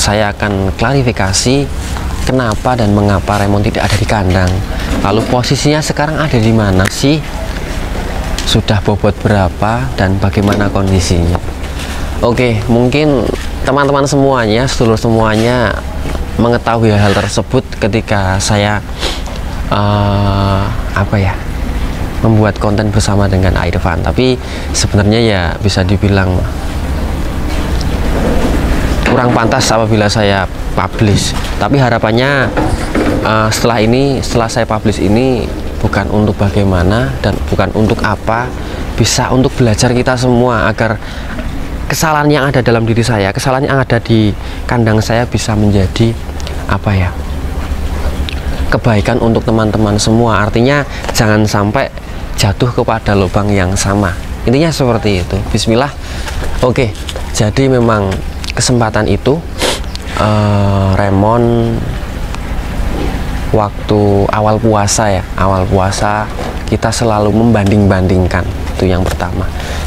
saya akan klarifikasi kenapa dan mengapa Raymond tidak ada di kandang. Lalu posisinya sekarang ada di mana sih? Sudah bobot berapa dan bagaimana kondisinya? Oke, mungkin teman-teman semuanya, sedulur semuanya mengetahui hal tersebut ketika saya membuat konten bersama dengan Irfan. Tapi sebenarnya ya bisa dibilang kurang pantas apabila saya publish. Tapi harapannya setelah saya publish ini bukan untuk bagaimana dan bukan untuk apa, bisa untuk belajar kita semua agar kesalahan yang ada dalam diri saya, kesalahan yang ada di kandang saya bisa menjadi kebaikan untuk teman-teman semua. Artinya jangan sampai jatuh kepada lubang yang sama. Intinya seperti itu. Bismillah. Oke, jadi memang kesempatan itu Raymond waktu awal puasa kita selalu membanding-bandingkan. Itu yang pertama,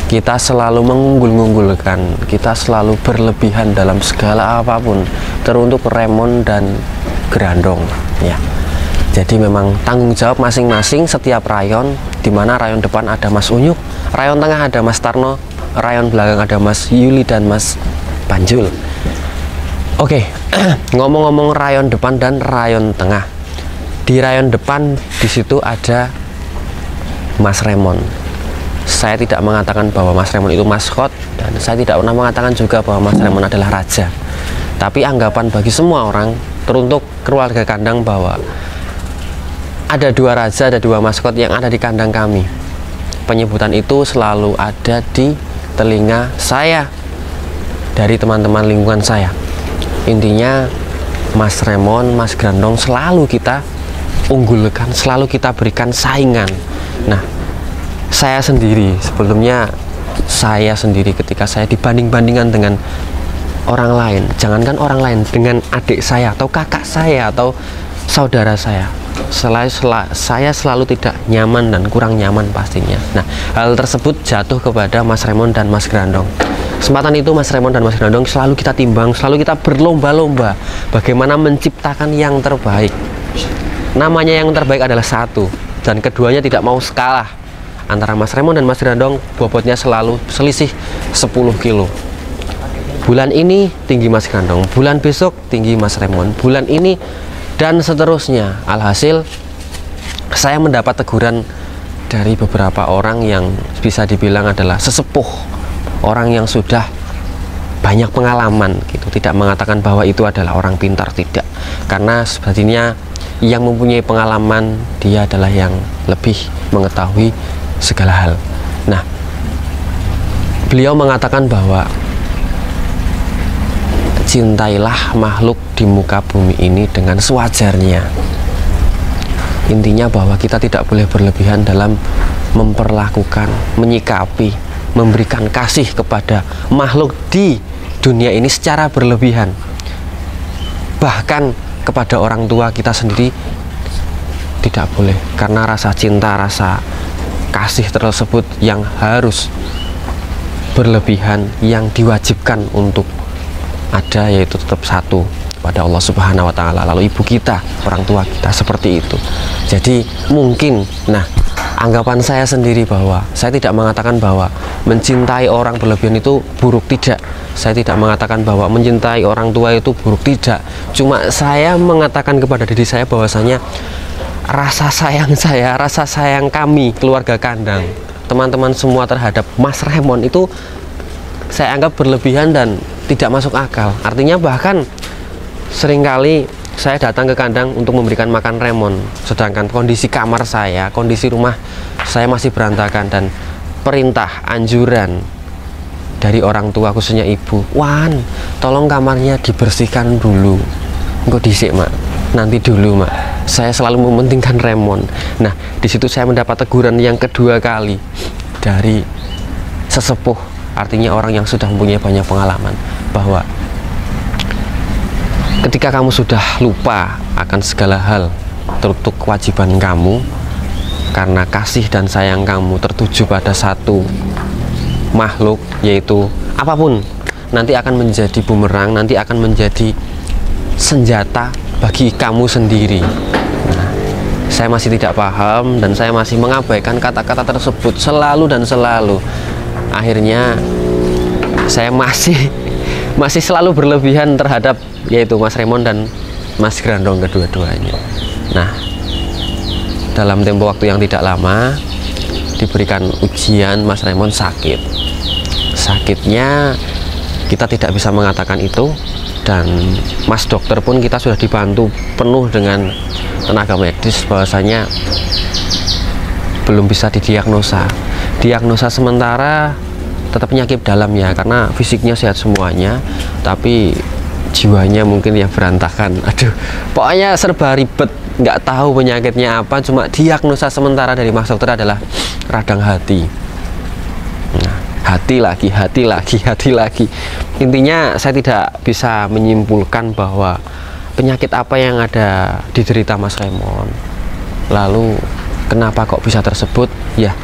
kita selalu mengunggul-unggulkan, kita selalu berlebihan dalam segala apapun, teruntuk Raymond dan Grandong ya. Jadi memang tanggung jawab masing-masing setiap rayon, dimana rayon depan ada Mas Unyuk, rayon tengah ada Mas Tarno, rayon belakang ada Mas Yuli dan Mas Panjul. Oke, ngomong-ngomong rayon depan dan rayon tengah, di rayon depan di situ ada Mas Raymond. Saya tidak mengatakan bahwa Mas Raymond itu maskot, dan saya tidak pernah mengatakan juga bahwa Mas Raymond adalah raja. Tapi anggapan bagi semua orang, teruntuk keluarga kandang, bahwa ada dua raja, ada dua maskot yang ada di kandang kami. Penyebutan itu selalu ada di telinga saya dari teman-teman lingkungan saya. Intinya Mas Raymond, Mas Grandong selalu kita unggulkan, selalu kita berikan saingan. Nah, saya sendiri ketika saya dibanding-bandingkan dengan orang lain, jangankan orang lain, dengan adik saya atau kakak saya atau saudara saya selalu tidak nyaman dan kurang nyaman pastinya. Nah, hal tersebut jatuh kepada Mas Raymond dan Mas Grandong. Kesempatan itu Mas Raymond dan Mas Grandong selalu kita timbang, selalu kita berlomba-lomba bagaimana menciptakan yang terbaik. Namanya yang terbaik adalah satu, dan keduanya tidak mau kalah. Antara Mas Raymond dan Mas Grandong bobotnya selalu selisih 10 kilo. Bulan ini tinggi Mas Grandong, bulan besok tinggi Mas Raymond, bulan ini dan seterusnya. Alhasil saya mendapat teguran dari beberapa orang yang bisa dibilang adalah sesepuh, orang yang sudah banyak pengalaman gitu. Tidak mengatakan bahwa itu adalah orang pintar, tidak, karena sebenarnya yang mempunyai pengalaman dia adalah yang lebih mengetahui segala hal. Nah, beliau mengatakan bahwa cintailah makhluk di muka bumi ini dengan sewajarnya. Intinya bahwa kita tidak boleh berlebihan dalam memperlakukan, menyikapi, memberikan kasih kepada makhluk di dunia ini secara berlebihan. Bahkan kepada orang tua kita sendiri tidak boleh, karena rasa cinta, rasa kasih tersebut yang harus berlebihan, yang diwajibkan untuk ada, yaitu tetap satu pada Allah Subhanahu wa Ta'ala. Lalu ibu kita, orang tua kita, seperti itu. Jadi mungkin, nah, anggapan saya sendiri bahwa saya tidak mengatakan bahwa mencintai orang berlebihan itu buruk, tidak. Saya tidak mengatakan bahwa mencintai orang tua itu buruk, tidak. Cuma saya mengatakan kepada diri saya bahwasanya rasa sayang saya, rasa sayang kami, keluarga kandang, teman-teman semua terhadap Mas Raymond itu saya anggap berlebihan dan tidak masuk akal. Artinya bahkan seringkali saya datang ke kandang untuk memberikan makan Raymond, sedangkan kondisi kamar saya, kondisi rumah saya masih berantakan, dan perintah, anjuran dari orang tua, khususnya ibu, "Wan, tolong kamarnya dibersihkan dulu." "Engko dhisik, Mak. Nanti dulu, Mak." Saya selalu mementingkan Raymond. Nah, di situ saya mendapat teguran yang kedua kali dari sesepuh, artinya orang yang sudah mempunyai banyak pengalaman, bahwa ketika kamu sudah lupa akan segala hal, teruntuk kewajiban kamu, karena kasih dan sayang kamu tertuju pada satu makhluk, yaitu apapun nanti akan menjadi bumerang, nanti akan menjadi senjata bagi kamu sendiri. Nah, saya masih tidak paham dan saya masih mengabaikan kata-kata tersebut selalu dan selalu. Akhirnya saya masih selalu berlebihan terhadap yaitu Mas Raymond dan Mas Grandong kedua-duanya. Nah, dalam tempo waktu yang tidak lama diberikan ujian, Mas Raymond sakit. Sakitnya kita tidak bisa mengatakan itu, dan Mas dokter pun kita sudah dibantu penuh dengan tenaga medis bahwasanya belum bisa didiagnosa. Diagnosa sementara tetap penyakit dalam ya, karena fisiknya sehat semuanya, tapi jiwanya mungkin ya berantakan. Aduh, pokoknya serba ribet, nggak tahu penyakitnya apa, cuma diagnosa sementara dari Mas dokter adalah radang hati. Nah, hati lagi. Intinya saya tidak bisa menyimpulkan bahwa penyakit apa yang ada diderita Mas Raymond. Lalu kenapa kok bisa tersebut? Ya,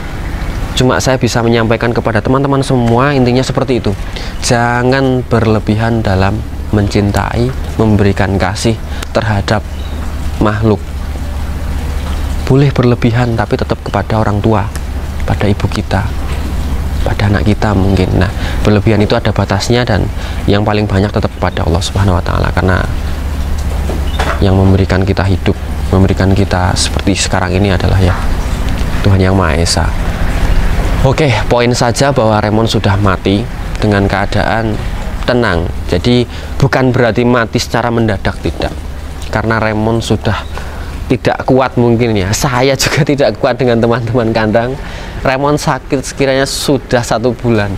cuma saya bisa menyampaikan kepada teman-teman semua, intinya seperti itu. Jangan berlebihan dalam mencintai, memberikan kasih terhadap makhluk. Boleh berlebihan tapi tetap kepada orang tua, pada ibu kita, pada anak kita mungkin. Nah, berlebihan itu ada batasnya, dan yang paling banyak tetap kepada Allah Subhanahu wa Ta'ala, karena yang memberikan kita hidup, memberikan kita seperti sekarang ini adalah ya Tuhan Yang Maha Esa. Oke, poin saja bahwa Raymond sudah mati dengan keadaan tenang. Jadi bukan berarti mati secara mendadak, tidak. Karena Raymond sudah tidak kuat mungkin ya. Saya juga tidak kuat dengan teman-teman kandang. Raymond sakit sekiranya sudah 1 bulan.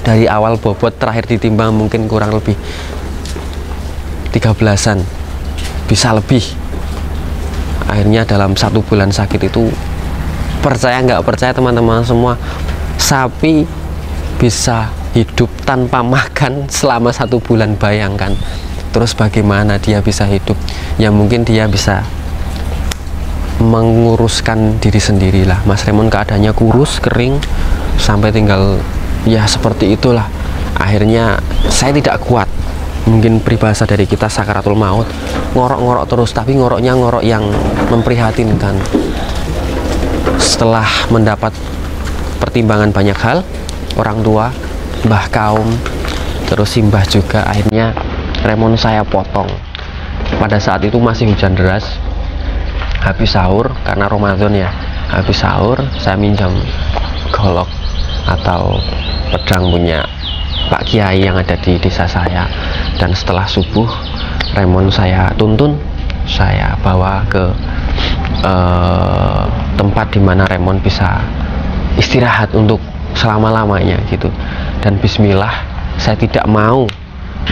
Dari awal bobot terakhir ditimbang mungkin kurang lebih 13-an, bisa lebih. Akhirnya dalam 1 bulan sakit itu, percaya nggak percaya teman-teman semua, sapi bisa hidup tanpa makan selama 1 bulan, bayangkan. Terus bagaimana dia bisa hidup? Ya mungkin dia bisa menguruskan diri sendirilah. Mas Raymond keadaannya kurus, kering, sampai tinggal ya seperti itulah. Akhirnya saya tidak kuat. Mungkin peribahasa dari kita sakaratul maut, ngorok-ngorok terus, tapi ngoroknya ngorok yang memprihatinkan. Setelah mendapat pertimbangan banyak hal, orang tua, mbah kaum, terus simbah juga, akhirnya Raymond saya potong. Pada saat itu masih hujan deras, habis sahur, karena Ramadan ya, habis sahur saya minjam golok atau pedang punya Pak Kiai yang ada di desa saya, dan setelah subuh Raymond saya tuntun, saya bawa ke tempat dimana Raymond bisa istirahat untuk selama-lamanya gitu. Dan bismillah, saya tidak mau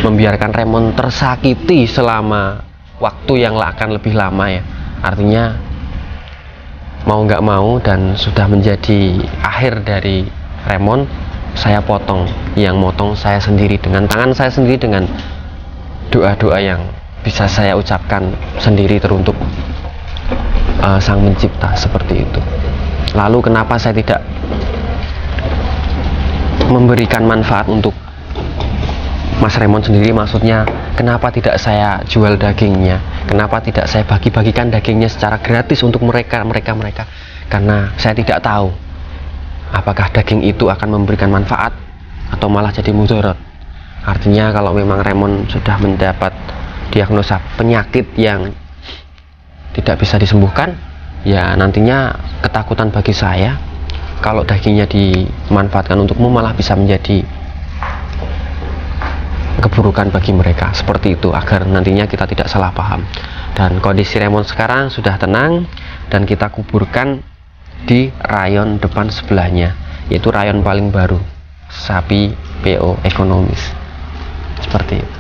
membiarkan Raymond tersakiti selama waktu yang akan lebih lama ya. Artinya mau nggak mau, dan sudah menjadi akhir dari Raymond, saya potong. Yang motong saya sendiri dengan tangan saya sendiri, dengan doa-doa yang bisa saya ucapkan sendiri teruntuk Sang Pencipta, seperti itu. Lalu kenapa saya tidak memberikan manfaat untuk Mas Raymond sendiri? Maksudnya kenapa tidak saya jual dagingnya, kenapa tidak saya bagi-bagikan dagingnya secara gratis untuk mereka? Karena saya tidak tahu apakah daging itu akan memberikan manfaat atau malah jadi mudarat. Artinya kalau memang Raymond sudah mendapat diagnosa penyakit yang tidak bisa disembuhkan, ya nantinya ketakutan bagi saya kalau dagingnya dimanfaatkan untukmu malah bisa menjadi keburukan bagi mereka. Seperti itu, agar nantinya kita tidak salah paham. Dan kondisi Raymond sekarang sudah tenang, dan kita kuburkan di rayon depan sebelahnya, yaitu rayon paling baru, sapi PO ekonomis. Seperti itu.